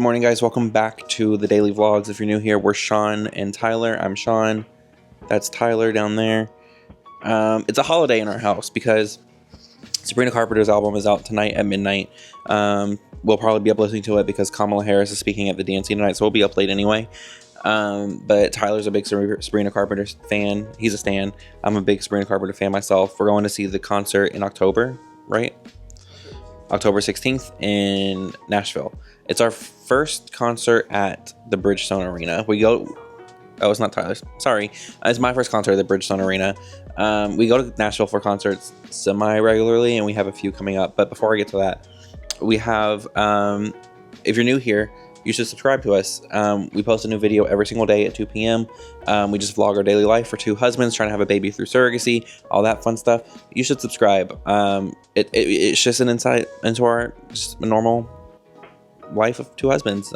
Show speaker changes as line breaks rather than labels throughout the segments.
Good morning, guys. Welcome back to the daily vlogs. If you're new here, we're Sean and Tyler. I'm Sean. That's Tyler down there. It's a holiday in our house because Sabrina Carpenter's album is out tonight at midnight. We'll probably be up listening to it because Kamala Harris is speaking at the DNC tonight, so we'll be up late anyway. But Tyler's a big Sabrina Carpenter fan. He's a stan. I'm a big Sabrina Carpenter fan myself. We're going to see the concert in October, right? October 16th in Nashville. It's our first concert at the Bridgestone Arena. Oh, it's not Tyler's. Sorry. It's my first concert at the Bridgestone Arena. We go to Nashville for concerts semi-regularly, and we have a few coming up. But before I get to that, we have, if you're new here, you should subscribe to us. We post a new video every single day at 2 p.m. We just vlog our daily life for two husbands trying to have a baby through surrogacy, all that fun stuff. You should subscribe. It's just an insight into our just a normal life of two husbands.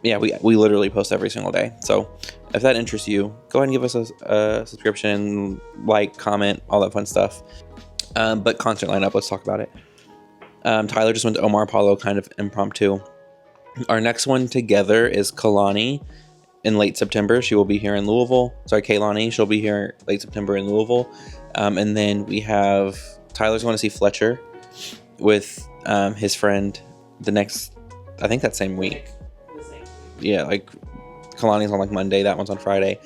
Yeah, we literally post every single day. So if that interests you, go ahead and give us a subscription, like, comment, all that fun stuff. But concert lineup, let's talk about it. Tyler just went to Omar Apollo, kind of impromptu. Our next one together is Kehlani in late September. She will be here in Louisville. Sorry, Kehlani. She'll be here late September in Louisville. And then we have Tyler's going to see Fletcher with his friend the next, I think that same week. Yeah, like Kehlani's on like Monday. That one's on Friday.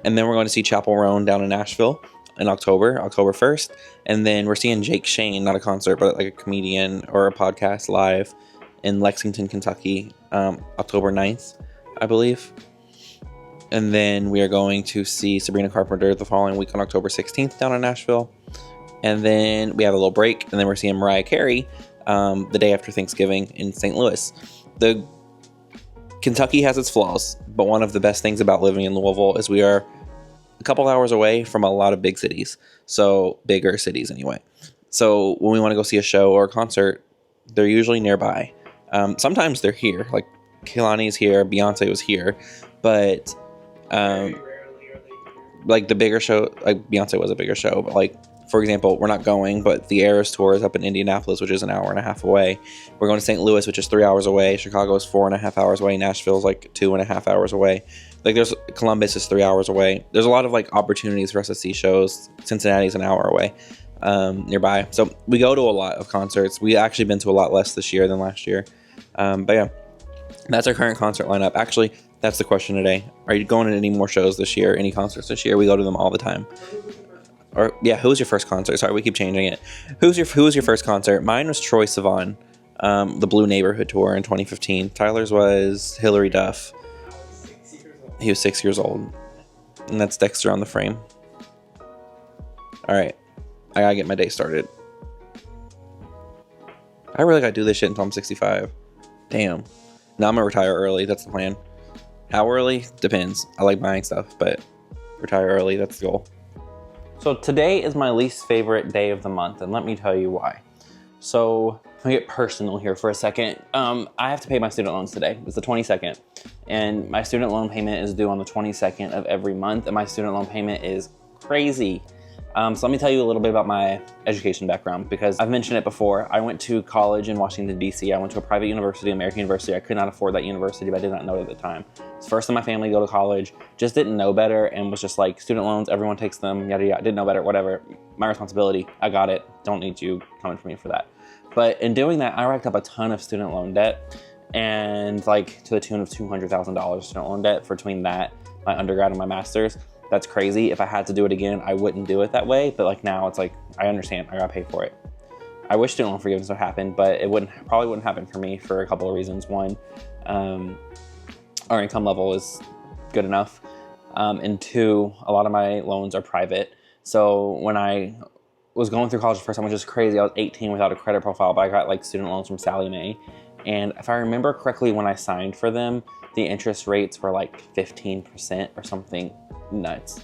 And then we're going to see Chappell Roan down in Nashville in October 1st. And then we're seeing Jake Shane, not a concert, but like a comedian or a podcast live in Lexington, Kentucky, October 9th, I believe. And then we are going to see Sabrina Carpenter the following week on October 16th down in Nashville. And then we have a little break, and then we're seeing Mariah Carey the day after Thanksgiving in St. Louis. Kentucky has its flaws, but one of the best things about living in Louisville is we are a couple hours away from a lot of big cities. So bigger cities anyway. So when we want to go see a show or a concert, they're usually nearby. Sometimes they're here, like Kehlani's here, Beyonce was here, but like the bigger show, like Beyonce was a bigger show, but like, for example, we're not going, but the Eras Tour is up in Indianapolis, which is an hour and a half away. We're going to St. Louis, which is 3 hours away. Chicago is 4.5 hours away. Nashville is like 2.5 hours away. Like Columbus is 3 hours away. There's a lot of like opportunities for us to see shows. Cincinnati's an hour away. Nearby. So we go to a lot of concerts. We actually been to a lot less this year than last year. But yeah, that's our current concert lineup. Actually, that's the question today. Are you going to any more shows this year? Any concerts this year? We go to them all the time. Or yeah, who was your first concert? Sorry, we keep changing it. Who was your first concert? Mine was Troye Sivan, the Blue Neighborhood tour in 2015. Tyler's was Hillary Duff. He was 6 years old. And that's Dexter on the frame. All right. I gotta get my day started. I really gotta do this shit until I'm 65. Damn. Now I'm gonna retire early. That's the plan. How early? Depends. I like buying stuff, but retire early, that's the goal. So today is my least favorite day of the month, and let me tell you why. So let me get personal here for a second. I have to pay my student loans today. It's the 22nd, and my student loan payment is due on the 22nd of every month, and my student loan payment is crazy. So let me tell you a little bit about my education background, because I've mentioned it before. I went to college in Washington, D.C. I went to a private university, American University. I could not afford that university, but I did not know it at the time. It's the first in my family to go to college, just didn't know better, and was just like, student loans, everyone takes them, yada yada, didn't know better, whatever. My responsibility, I got it. Don't need you coming for me for that. But in doing that, I racked up a ton of student loan debt, and like to the tune of $200,000 student loan debt between that, my undergrad and my master's. That's crazy. If I had to do it again, I wouldn't do it that way. But like now it's like, I understand, I gotta pay for it. I wish student loan forgiveness would happen, but it probably wouldn't happen for me for a couple of reasons. One, our income level is good enough. And two, a lot of my loans are private. So when I was going through college the first time, which is crazy, I was 18 without a credit profile, but I got like student loans from Sallie Mae. And if I remember correctly, when I signed for them, the interest rates were like 15% or something nuts.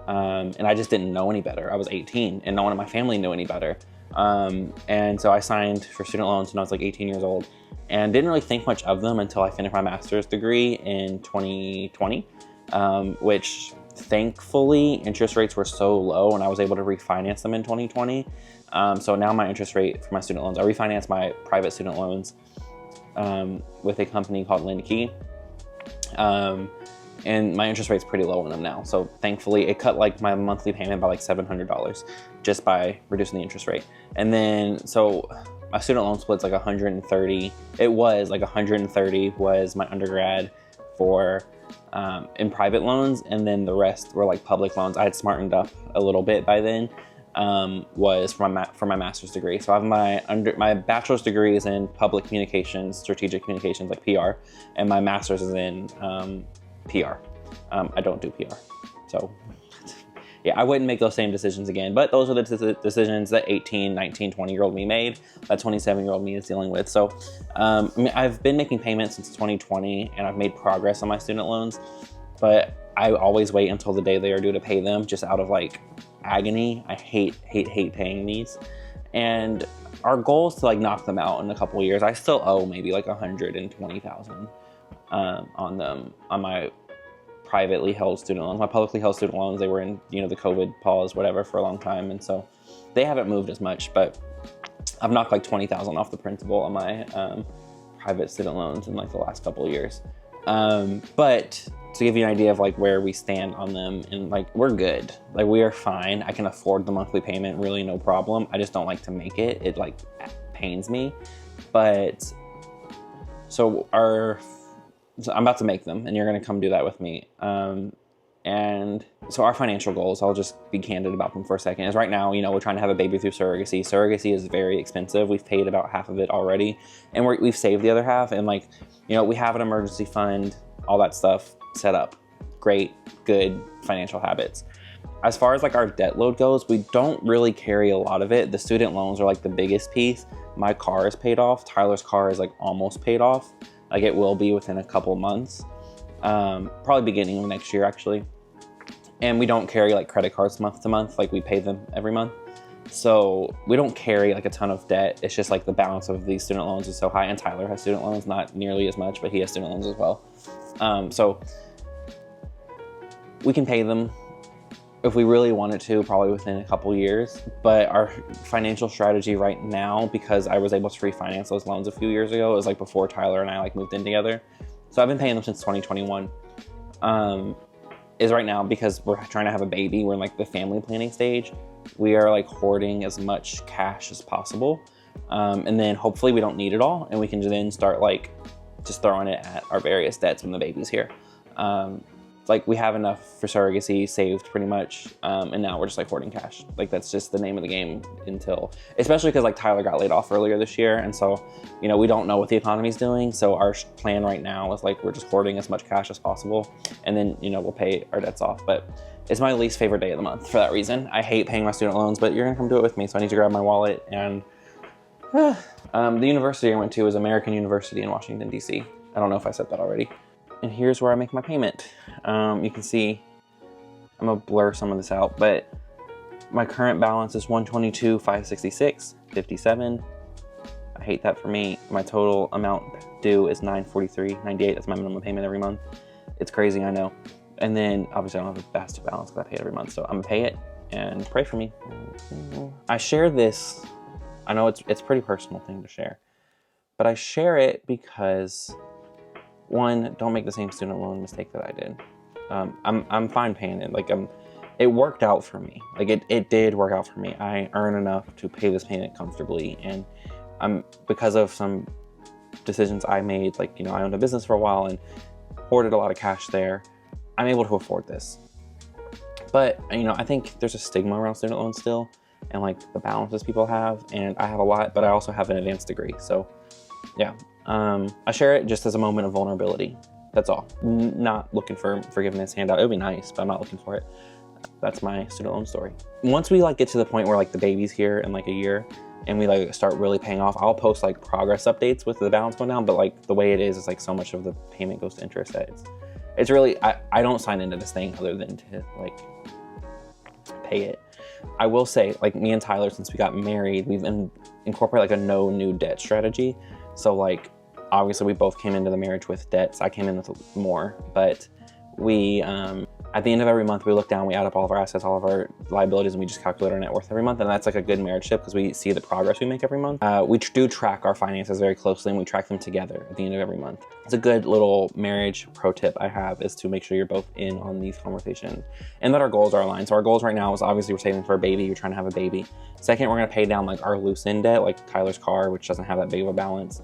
And I just didn't know any better. I was 18 and no one in my family knew any better. And so I signed for student loans when I was like 18 years old and didn't really think much of them until I finished my master's degree in 2020, which thankfully interest rates were so low and I was able to refinance them in 2020. So now my interest rate for my student loans, I refinanced my private student loans with a company called LendKey. And my interest rate's pretty low on them now. So thankfully it cut like my monthly payment by like $700 just by reducing the interest rate. And then, so my student loan split's like 130. It was like 130 was my undergrad for in private loans, and then the rest were like public loans. I had smartened up a little bit by then, was for my master's degree. So I have my bachelor's degree is in public communications, strategic communications, like PR, and my master's is in PR. I don't do PR. So yeah, I wouldn't make those same decisions again, but those are the decisions that 18, 19, 20-year-old me made, that 27-year-old me is dealing with. So I mean, I've been making payments since 2020, and I've made progress on my student loans, but I always wait until the day they are due to pay them, just out of like agony. I hate paying these. And our goal is to like knock them out in a couple of years. I still owe maybe like 120,000 on them, on my privately held student loans. My publicly held student loans, they were in, you know, the COVID pause, whatever, for a long time. And so they haven't moved as much, but I've knocked like 20,000 off the principal on my private student loans in like the last couple of years. But to give you an idea of like where we stand on them, and like, we're good. Like, we are fine. I can afford the monthly payment, really no problem. I just don't like to make it. It like pains me. But so I'm about to make them, and you're gonna come do that with me. And so our financial goals, I'll just be candid about them for a second, is right now, you know, we're trying to have a baby through surrogacy. Surrogacy is very expensive. We've paid about half of it already, and we've saved the other half. And like, you know, we have an emergency fund, all that stuff set up. Great, good financial habits. As far as like our debt load goes, we don't really carry a lot of it. The student loans are like the biggest piece. My car is paid off. Tyler's car is like almost paid off. Like, it will be within a couple months, probably beginning of next year actually. And we don't carry like credit cards month to month, like we pay them every month. So we don't carry like a ton of debt. It's just like the balance of these student loans is so high, and Tyler has student loans, not nearly as much, but he has student loans as well. So we can pay them if we really wanted to, probably within a couple years. But our financial strategy right now, because I was able to refinance those loans a few years ago, it was like before Tyler and I like moved in together. So I've been paying them since 2021. Is right now, because we're trying to have a baby, we're in like the family planning stage. We are like hoarding as much cash as possible. And then hopefully we don't need it all, and we can then start like just throwing it at our various debts when the baby's here. Like, we have enough for surrogacy saved pretty much, and now we're just like hoarding cash. Like, that's just the name of the game until, especially because like Tyler got laid off earlier this year, and so, you know, we don't know what the economy's doing. So our plan right now is like, we're just hoarding as much cash as possible, and then, you know, we'll pay our debts off. But it's my least favorite day of the month for that reason. I hate paying my student loans, but you're gonna come do it with me, so I need to grab my wallet. And the university I went to is American University in Washington, D.C. I don't know if I said that already. And here's where I make my payment. You can see, I'm gonna blur some of this out, but my current balance is $122,566.57. I hate that for me. My total amount due is $943.98. That's my minimum payment every month. It's crazy, I know. And then obviously I don't have a basket balance because I pay it every month, so I'm gonna pay it and pray for me. I share this. I know it's a pretty personal thing to share, but I share it because, one, don't make the same student loan mistake that I did. I'm fine paying it. Like, it worked out for me. Like, it did work out for me. I earn enough to pay this payment comfortably, and because of some decisions I made, like, you know, I owned a business for a while and hoarded a lot of cash there, I'm able to afford this. But, you know, I think there's a stigma around student loans still, and like the balances people have, and I have a lot, but I also have an advanced degree. So yeah, I share it just as a moment of vulnerability. That's all. Not looking for forgiveness handout. It would be nice, but I'm not looking for it. That's my student loan story. Once we like get to the point where like the baby's here in like a year, and we like start really paying off, I'll post like progress updates with the balance going down. But like the way it is like so much of the payment goes to interest that it's really, I don't sign into this thing other than to like pay it. I will say, like, me and Tyler, since we got married, we've incorporated like a no new debt strategy. So like, obviously we both came into the marriage with debts. I came in with more, but we At the end of every month, we look down, we add up all of our assets, all of our liabilities, and we just calculate our net worth every month. And that's like a good marriage tip because we see the progress we make every month. We do track our finances very closely, and we track them together at the end of every month. It's a good little marriage pro tip I have, is to make sure you're both in on these conversations and that our goals are aligned. So our goals right now is obviously we're saving for a baby. You're trying to have a baby. Second, we're going to pay down like our loose end debt, like Tyler's car, which doesn't have that big of a balance.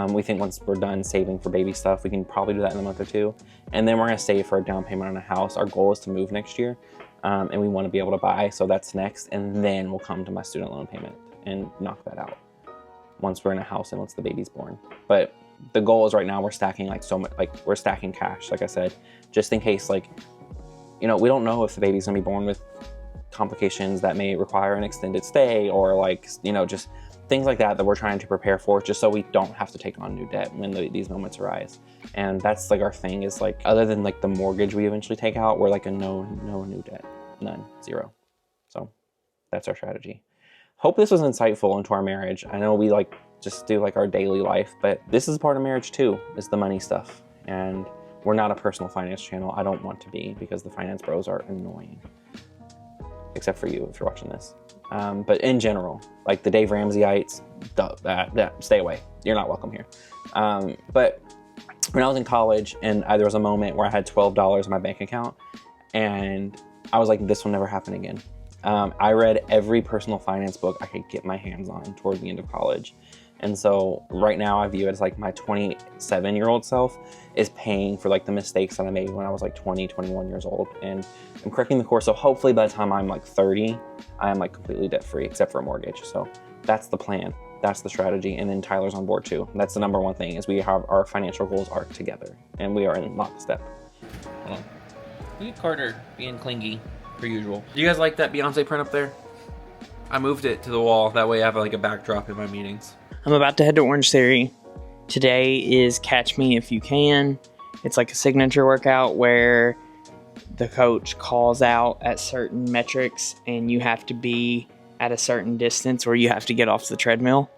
We think once we're done saving for baby stuff, we can probably do that in a month or two. And then we're gonna save for a down payment on a house. Our goal is to move next year, and we wanna be able to buy, so that's next. And then we'll come to my student loan payment and knock that out once we're in a house and once the baby's born. But the goal is right now we're stacking like so much, like we're stacking cash, like I said, just in case, like, you know, we don't know if the baby's gonna be born with complications that may require an extended stay, or like, you know, just things like that we're trying to prepare for, just so we don't have to take on new debt when these moments arise. And that's like our thing, is like, other than like the mortgage we eventually take out, we're like a no new debt, none, zero. So that's our strategy. Hope this was insightful into our marriage. I know we like just do like our daily life, but this is part of marriage too, is the money stuff. And we're not a personal finance channel. I don't want to be, because the finance bros are annoying. Except for you if you're watching this. But in general, like the Dave Ramseyites, stay away. You're not welcome here. But when I was in college, and there was a moment where I had $12 in my bank account, and I was like, this will never happen again. I read every personal finance book I could get my hands on toward the end of college. And so right now I view it as like my 27-year-old self is paying for like the mistakes that I made when I was like 20, 21 years old. And I'm correcting the course. So hopefully by the time I'm like 30, I am like completely debt free except for a mortgage. So that's the plan. That's the strategy. And then Tyler's on board too. That's the number one thing, is we have our financial goals are together and we are in lockstep. Hold on. Look at Carter being clingy per usual. Do you guys like that Beyonce print up there? I moved it to the wall. That way I have like a backdrop in my meetings.
I'm about to head to Orange Theory. Today is Catch Me If You Can. It's like a signature workout where the coach calls out at certain metrics and you have to be at a certain distance, or you have to get off the treadmill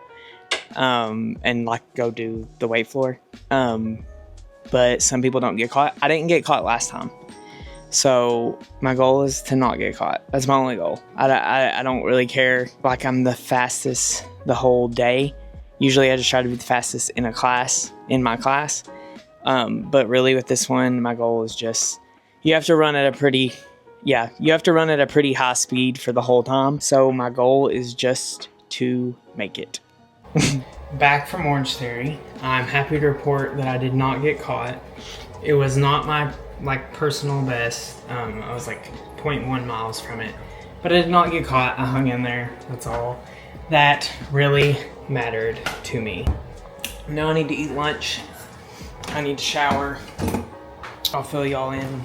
and like go do the weight floor. But some people don't get caught. I didn't get caught last time. So my goal is to not get caught. That's my only goal. I don't really care like I'm the fastest the whole day. Usually I just try to be the fastest in my class. But really with this one, my goal is just, you have to run at a pretty high speed for the whole time. So my goal is just to make it. Back from Orange Theory, I'm happy to report that I did not get caught. It was not my like personal best. I was like 0.1 miles from it, but I did not get caught. I hung in there. That's all that really mattered to me. Now I need to eat lunch. I need to shower. I'll fill y'all in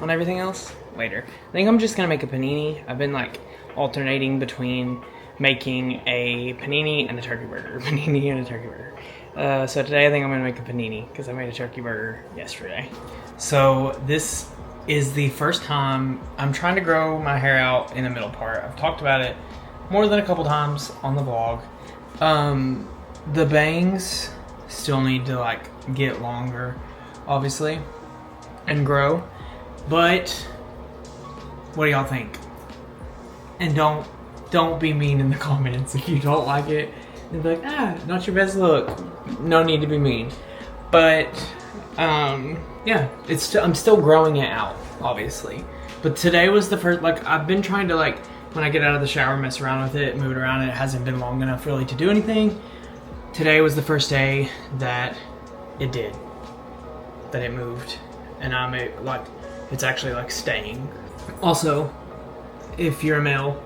on everything else later. I think I'm just gonna make a panini. I've been like alternating between making a panini and a turkey burger. Panini and a turkey burger. So today I think I'm gonna make a panini because I made a turkey burger yesterday. So this is the first time I'm trying to grow my hair out in the middle part. I've talked about it more than a couple times on the vlog. The bangs still need to like get longer, obviously, and grow. But what do y'all think? And don't be mean in the comments if you don't like it. And be like, not your best look. No need to be mean. But yeah, I'm still growing it out, obviously. But today was the first, like, I've been trying to, like, when I get out of the shower, mess around with it, move it around, and it hasn't been long enough really to do anything. Today was the first day that it did. That it moved. And it's actually like staying. Also, if you're a male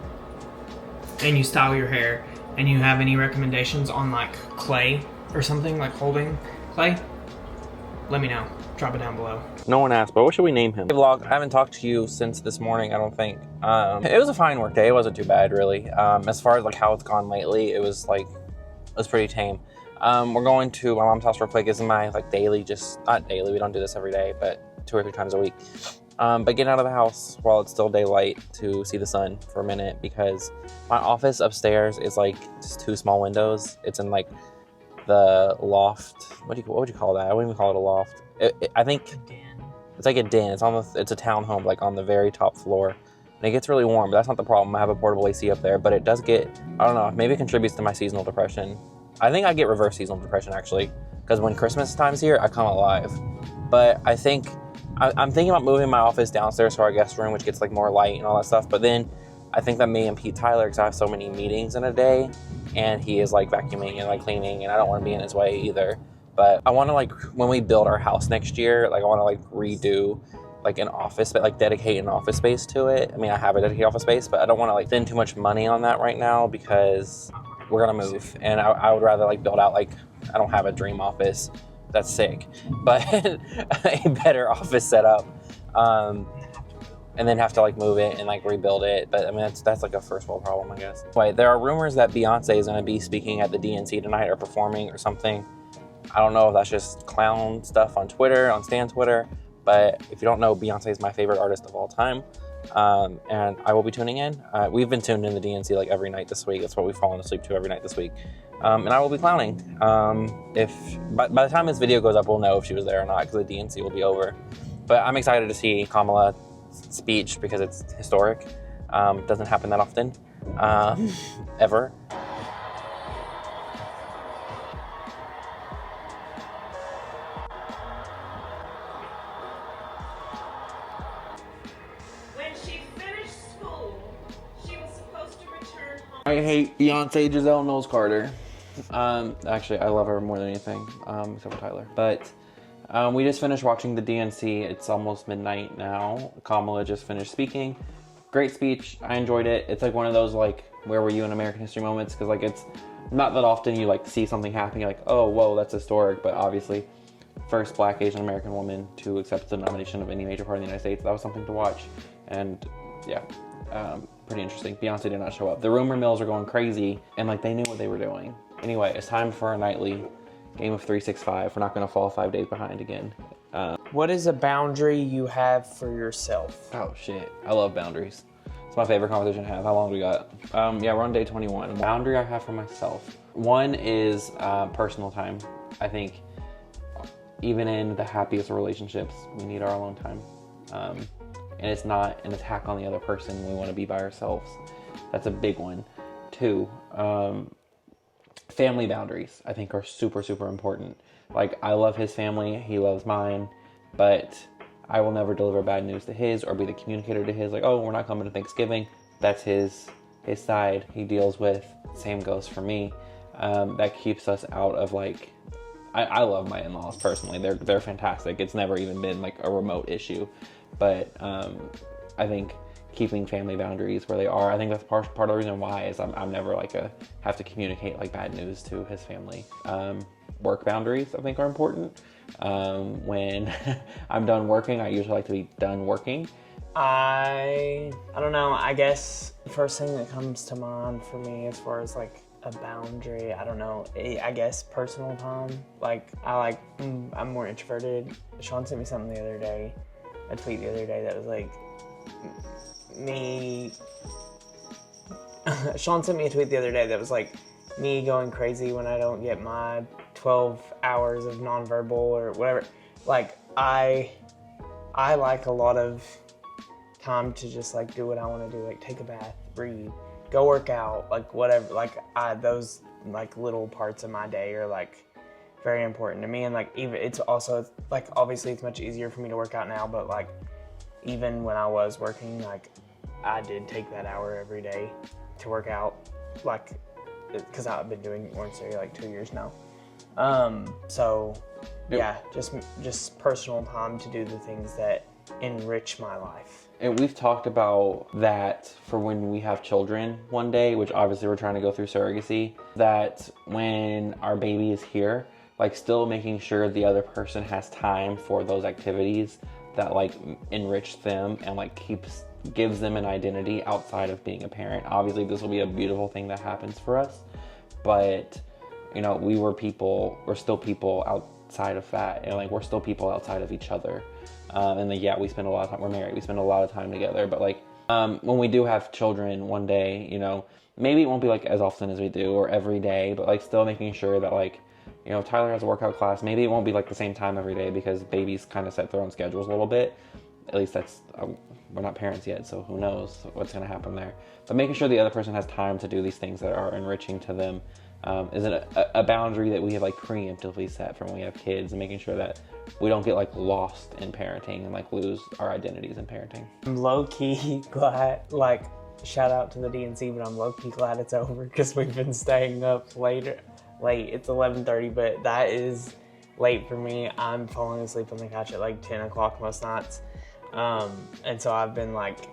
and you style your hair and you have any recommendations on like clay or something, like holding clay, let me know. Drop it down below.
No one asked, but what should we name him? Hey vlog, I haven't talked to you since this morning, I don't think. It was a fine work day. It wasn't too bad, really. As far as like how it's gone lately, it was pretty tame. We're going to my mom's house real quick. This is my like daily, just not daily, we don't do this every day, but 2 or 3 times a week. But getting out of the house while it's still daylight to see the sun for a minute, because my office upstairs is like just 2 small windows. It's in like the loft. What would you call that? I wouldn't even call it a loft. I think It's like a den. It's a townhome, like on the very top floor. And it gets really warm, but that's not the problem. I have a portable AC up there, but it does get, I don't know, maybe it contributes to my seasonal depression. I think I get reverse seasonal depression, actually, because when Christmas time's here, I come alive. But I think, I'm thinking about moving my office downstairs to our guest room, which gets like more light and all that stuff. But then I think that me and Pete Tyler, because I have so many meetings in a day, and he is like vacuuming and like cleaning, and I don't want to be in his way either. But I want to, like, when we build our house next year, like I want to like redo like an office, but like dedicate an office space to it. I mean, I have a dedicated office space, but I don't want to like spend too much money on that right now because we're gonna move, and I would rather like build out, like, I don't have a dream office, that's sick, but a better office setup, and then have to like move it and like rebuild it. But I mean, that's like a first world problem, I guess. Anyway, there are rumors that Beyonce is gonna be speaking at the DNC tonight, or performing or something. I don't know if that's just clown stuff on Twitter, on Stan Twitter. But if you don't know, Beyonce is my favorite artist of all time, and I will be tuning in. We've been tuned in the DNC like every night this week. That's what we've fallen asleep to every night this week. And I will be clowning. If by the time this video goes up, we'll know if she was there or not, because the DNC will be over. But I'm excited to see Kamala's speech because it's historic. Doesn't happen that often, ever. I hate Beyonce. Giselle Knowles Carter. Actually, I love her more than anything, except for Tyler. But we just finished watching the DNC. It's almost midnight now. Kamala just finished speaking. Great speech. I enjoyed it. It's like one of those like where were you in American history moments, because like it's not that often you like see something happen. You're like, oh, whoa, that's historic. But obviously, first Black Asian American woman to accept the nomination of any major party in the United States. That was something to watch, and yeah. Pretty interesting. Beyonce did not show up. The rumor mills are going crazy, and like they knew what they were doing. Anyway, it's time for our nightly game of 365. We're not going to fall 5 days behind again.
What is a boundary you have for yourself?
Oh shit, I love boundaries. It's my favorite conversation to have. How long do we got? Yeah, we're on day 21. Boundary I have for myself. One is personal time. I think even in the happiest of relationships, we need our alone time. And it's not an attack on the other person. We want to be by ourselves. That's a big one. 2, family boundaries, I think, are super, super important. Like, I love his family, he loves mine, but I will never deliver bad news to his or be the communicator to his. Like, oh, we're not coming to Thanksgiving. That's his side he deals with. Same goes for me. That keeps us out of like, I love my in-laws personally. They're fantastic. It's never even been like a remote issue. But I think keeping family boundaries where they are, I think that's part of the reason why is I'm never like have to communicate like bad news to his family. Work boundaries I think are important. When I'm done working, I usually like to be done working.
I don't know. I guess the first thing that comes to mind for me as far as like a boundary, I don't know. I guess personal time. Like I'm more introverted. Sean sent me something the other day. A tweet the other day that was like me. Sean sent me a tweet the other day that was like me going crazy when I don't get my 12 hours of nonverbal or whatever. Like I like a lot of time to just like do what I want to do, like take a bath, read, go work out, like whatever. Like those like little parts of my day are like very important to me. And like even it's also like obviously it's much easier for me to work out now, but like even when I was working, like I did take that hour every day to work out, like because I've been doing Orange Theory like 2 years now. So yeah, just personal time to do the things that enrich my life.
And we've talked about that for when we have children one day, which obviously we're trying to go through surrogacy, that when our baby is here, like still making sure the other person has time for those activities that like enrich them and like gives them an identity outside of being a parent. Obviously this will be a beautiful thing that happens for us, but you know, we're still people outside of that, and like we're still people outside of each other. And then yeah, we spend a lot of time, we're married, we spend a lot of time together, but like when we do have children one day, you know, maybe it won't be like as often as we do or every day, but like still making sure that like You know, if Tyler has a workout class, maybe it won't be like the same time every day because babies kind of set their own schedules a little bit. At least that's, we're not parents yet, so who knows what's going to happen there. But making sure the other person has time to do these things that are enriching to them is a boundary that we have like preemptively set for when we have kids, and making sure that we don't get like lost in parenting and like lose our identities in parenting.
I'm low-key glad, like, shout out to the DNC, but I'm low-key glad it's over because we've been staying up late. It's 11:30, but that is late for me. I'm falling asleep on the couch at like 10 o'clock most nights. And so I've been like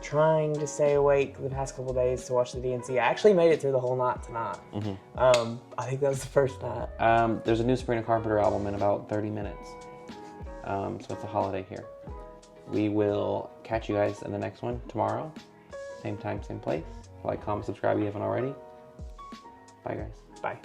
trying to stay awake the past couple days to watch the DNC. I actually made it through the whole night tonight. I think that was the first night.
There's a new Sabrina Carpenter album in about 30 minutes. So it's a holiday here. We will catch you guys in the next one tomorrow. Same time, same place. Like, comment, subscribe if you haven't already. Bye, guys.
Bye.